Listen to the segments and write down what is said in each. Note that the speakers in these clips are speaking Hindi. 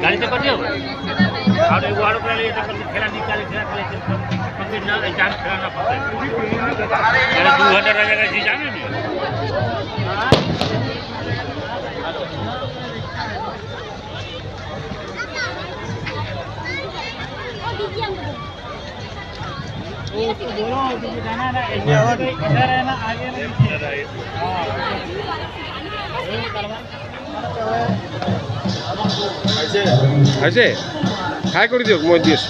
गाड़ी से कर दियो और एगो आरो करे ये कर खेला निकाले कंप्लीट ना एग्जाम खेला ना पड़ता है 2 घंटा रह जाएगा जी जाने नहीं वो तो बोलो कि जाना है इधर है ना आगे ना पीछे हां আছে খাই করে দিও মই দিস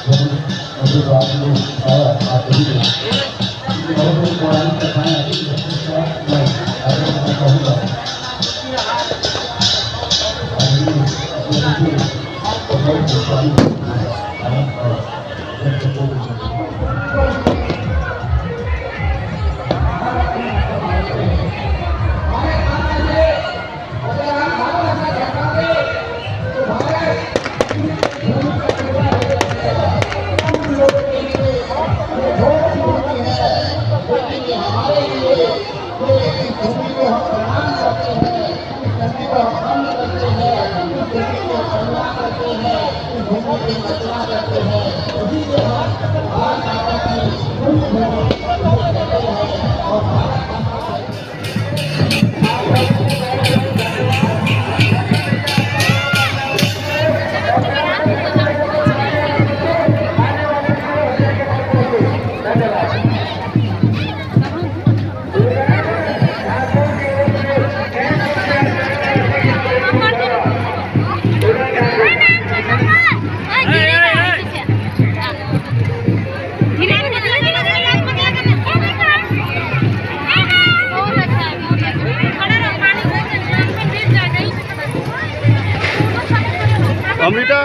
अमृता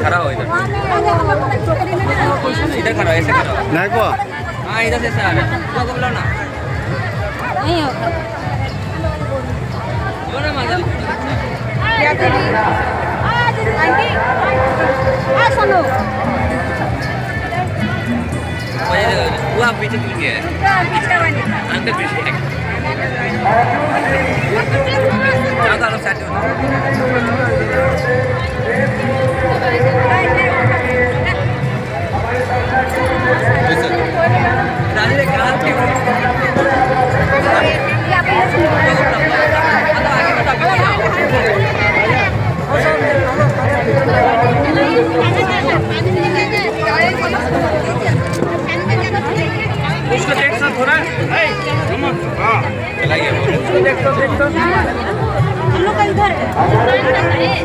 खड़ा हो इधर खड़ा ऐसे खड़ा नहीं को हाँ इधर से आ रहा है बोलो ना नहीं होता जो ना माता क्या करें आंटी आ सुनो वो आप पीछे क्यों गए पीछे वाली अंदर पीछे आधा लोग साथ रानी ने कहा कि उसको देख सर थोड़ा हाँ चलाइए उसको देख तो हम लोग का इधर है